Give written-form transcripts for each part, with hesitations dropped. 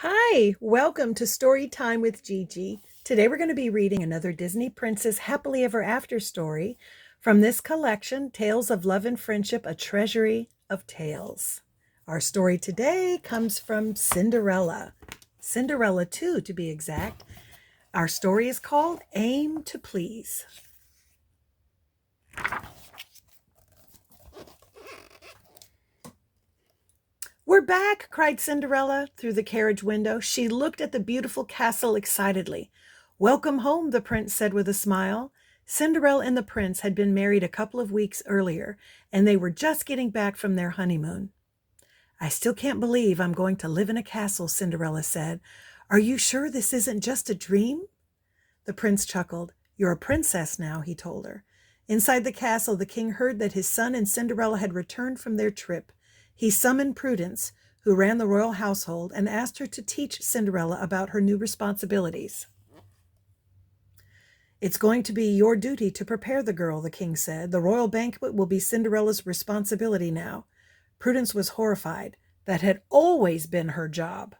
Hi, welcome to Story Time with Gigi. Today we're going to be reading another Disney Princess Happily Ever After story from this collection, Tales of Love and Friendship, a Treasury of Tales. Our story today comes from Cinderella. Cinderella 2 to be exact. Our story is called Aim to Please. "We're back," cried Cinderella through the carriage window. She looked at the beautiful castle excitedly. "Welcome home," the prince said with a smile. Cinderella and the prince had been married a couple of weeks earlier, and they were just getting back from their honeymoon. "I still can't believe I'm going to live in a castle," Cinderella said. "Are you sure this isn't just a dream?" The prince chuckled. "You're a princess now," he told her. Inside the castle, the king heard that his son and Cinderella had returned from their trip. He summoned Prudence, who ran the royal household, and asked her to teach Cinderella about her new responsibilities. "It's going to be your duty to prepare the girl," the king said. "The royal banquet will be Cinderella's responsibility now." Prudence was horrified. That had always been her job.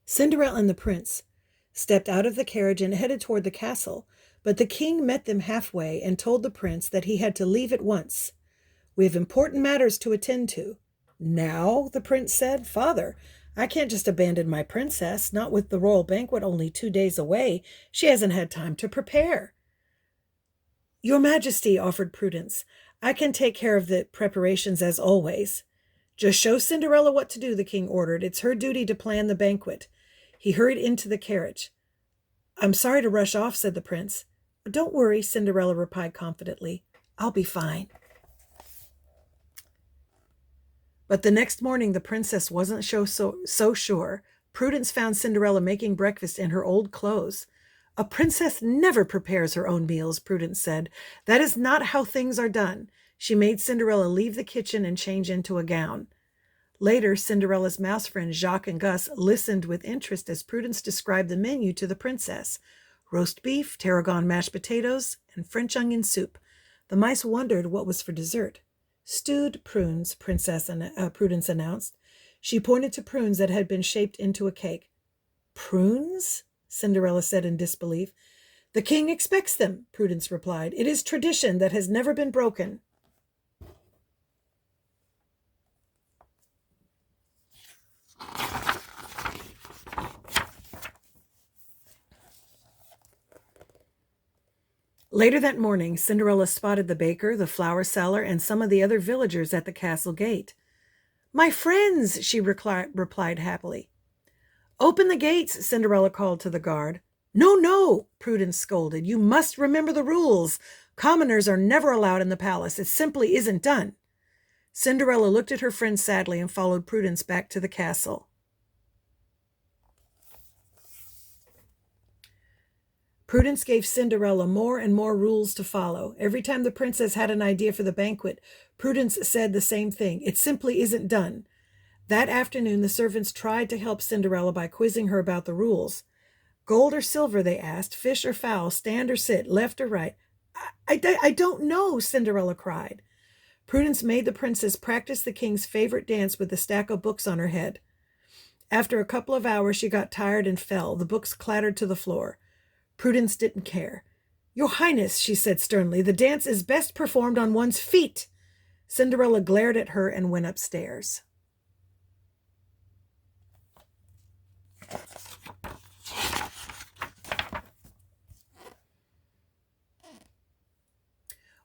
Cinderella and the prince stepped out of the carriage and headed toward the castle, but the king met them halfway and told the prince that he had to leave at once. "We have important matters to attend to." "Now?" the prince said. "Father, I can't just abandon my princess, not with the royal banquet only 2 days away. She hasn't had time to prepare." "Your Majesty," offered Prudence, "I can take care of the preparations as always." "Just show Cinderella what to do," the king ordered. "It's her duty to plan the banquet." He hurried into the carriage. "I'm sorry to rush off," said the prince. "Don't worry," Cinderella replied confidently. "I'll be fine." But the next morning, the princess wasn't so sure. Prudence found Cinderella making breakfast in her old clothes. "A princess never prepares her own meals," Prudence said. "That is not how things are done." She made Cinderella leave the kitchen and change into a gown. Later, Cinderella's mouse friends Jacques and Gus listened with interest as Prudence described the menu to the princess: roast beef, tarragon mashed potatoes, and French onion soup. The mice wondered what was for dessert. "Stewed prunes," Prudence announced. She pointed to prunes that had been shaped into a cake. "Prunes?" Cinderella said in disbelief. "The king expects them," Prudence replied. "It is tradition that has never been broken." Later that morning, Cinderella spotted the baker, the flour seller, and some of the other villagers at the castle gate. "My friends," she replied happily. "Open the gates," Cinderella called to the guard. "No, no," Prudence scolded. "You must remember the rules. Commoners are never allowed in the palace. It simply isn't done." Cinderella looked at her friend sadly and followed Prudence back to the castle. Prudence gave Cinderella more and more rules to follow. Every time the princess had an idea for the banquet, Prudence said the same thing: "It simply isn't done." That afternoon, the servants tried to help Cinderella by quizzing her about the rules. "Gold or silver?" they asked. "Fish or fowl? Stand or sit? Left or right?" I don't know," Cinderella cried. Prudence made the princess practice the king's favorite dance with a stack of books on her head. After a couple of hours, she got tired and fell. The books clattered to the floor. Prudence didn't care. "Your Highness," she said sternly, "the dance is best performed on one's feet." Cinderella glared at her and went upstairs.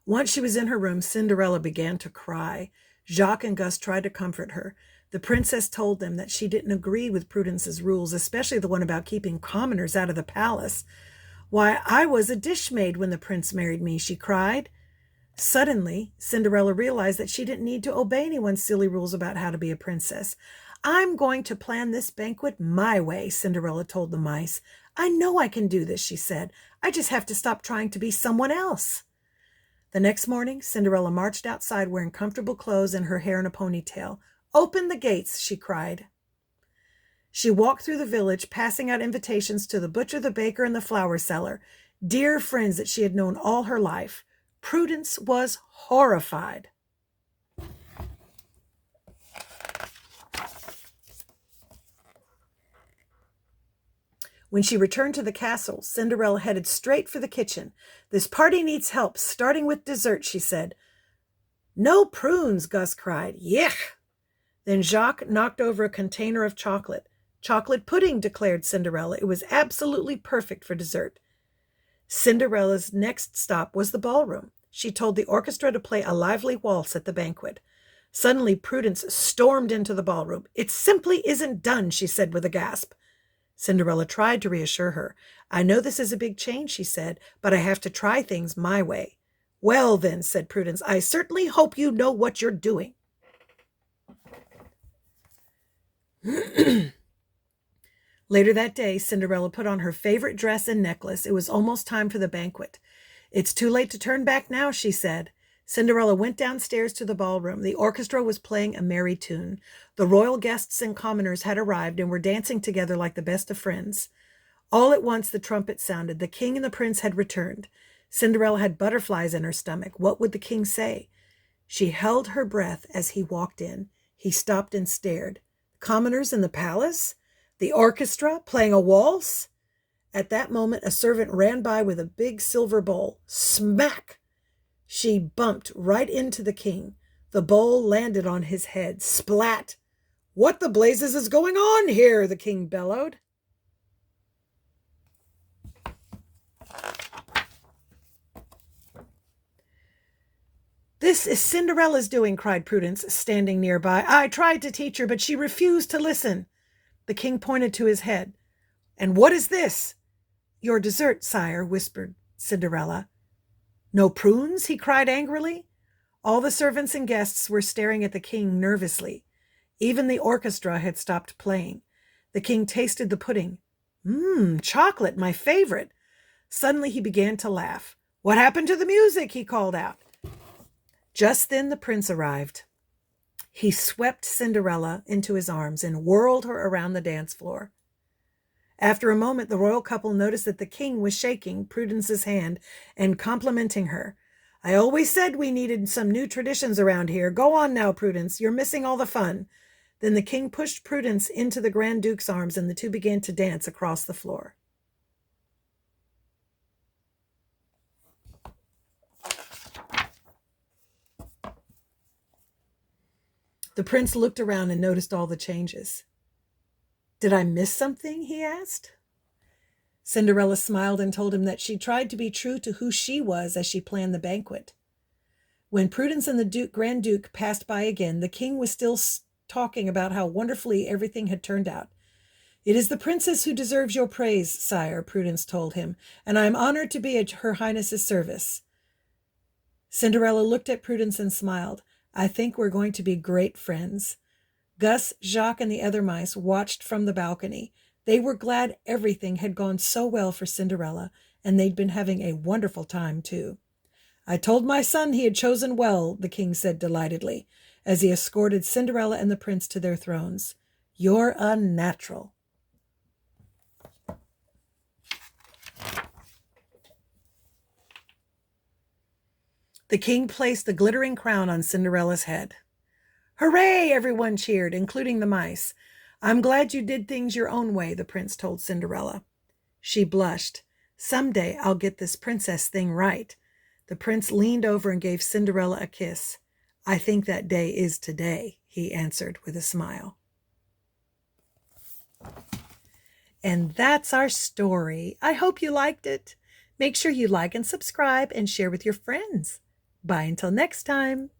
Once she was in her room, Cinderella began to cry. Jacques and Gus tried to comfort her. The princess told them that she didn't agree with Prudence's rules, especially the one about keeping commoners out of the palace. "Why, I was a dish maid when the prince married me," she cried. Suddenly, Cinderella realized that she didn't need to obey anyone's silly rules about how to be a princess. "I'm going to plan this banquet my way," Cinderella told the mice. "I know I can do this," she said. "I just have to stop trying to be someone else." The next morning, Cinderella marched outside wearing comfortable clothes and her hair in a ponytail. "Open the gates," she cried. She walked through the village, passing out invitations to the butcher, the baker, and the flour seller, dear friends that she had known all her life. Prudence was horrified. When she returned to the castle, Cinderella headed straight for the kitchen. "This party needs help, starting with dessert," she said. "No prunes," Gus cried. "Yuck!" Then Jacques knocked over a container of chocolate. "Chocolate pudding," declared Cinderella. It was absolutely perfect for dessert. Cinderella's next stop was the ballroom. She told the orchestra to play a lively waltz at the banquet. Suddenly, Prudence stormed into the ballroom. "It simply isn't done," she said with a gasp. Cinderella tried to reassure her. "I know this is a big change," she said, "but I have to try things my way." "Well, then," said Prudence, "I certainly hope you know what you're doing." Later that day, Cinderella put on her favorite dress and necklace. It was almost time for the banquet. "It's too late to turn back now," she said. Cinderella went downstairs to the ballroom. The orchestra was playing a merry tune. The royal guests and commoners had arrived and were dancing together like the best of friends. All at once the trumpet sounded. The king and the prince had returned. Cinderella had butterflies in her stomach. What would the king say? She held her breath as he walked in. He stopped and stared. Commoners in the palace? The orchestra playing a waltz? At that moment, a servant ran by with a big silver bowl. Smack! She bumped right into the king. The bowl landed on his head. Splat! "What the blazes is going on here?" the king bellowed. "This is Cinderella's doing," cried Prudence, standing nearby. "I tried to teach her, but she refused to listen." The king pointed to his head. "And what is this?" "Your dessert, sire," whispered Cinderella. "No prunes?" he cried angrily. All the servants and guests were staring at the king nervously. Even the orchestra had stopped playing. The king tasted the pudding. Chocolate, my favorite." Suddenly he began to laugh. "What happened to the music?" he called out. Just then the prince arrived. He swept Cinderella into his arms and whirled her around the dance floor. After a moment, the royal couple noticed that the king was shaking Prudence's hand and complimenting her. "I always said we needed some new traditions around here. Go on now, Prudence. You're missing all the fun." Then the king pushed Prudence into the Grand Duke's arms, and the two began to dance across the floor. The prince looked around and noticed all the changes. "Did I miss something?" he asked. Cinderella smiled and told him that she tried to be true to who she was as she planned the banquet. When Prudence and the Grand Duke passed by again, the king was still talking about how wonderfully everything had turned out. "It is the princess who deserves your praise, sire," Prudence told him, "and I am honored to be at Her Highness's service." Cinderella looked at Prudence and smiled. "I think we're going to be great friends." Gus, Jacques, and the other mice watched from the balcony. They were glad everything had gone so well for Cinderella, and they'd been having a wonderful time, too. "I told my son he had chosen well," the king said delightedly, as he escorted Cinderella and the prince to their thrones. "You're a natural." The king placed the glittering crown on Cinderella's head. "Hooray!" everyone cheered, including the mice. "I'm glad you did things your own way," the prince told Cinderella. She blushed. "Someday I'll get this princess thing right." The prince leaned over and gave Cinderella a kiss. "I think that day is today," he answered with a smile. And that's our story. I hope you liked it. Make sure you like and subscribe and share with your friends. Bye until next time.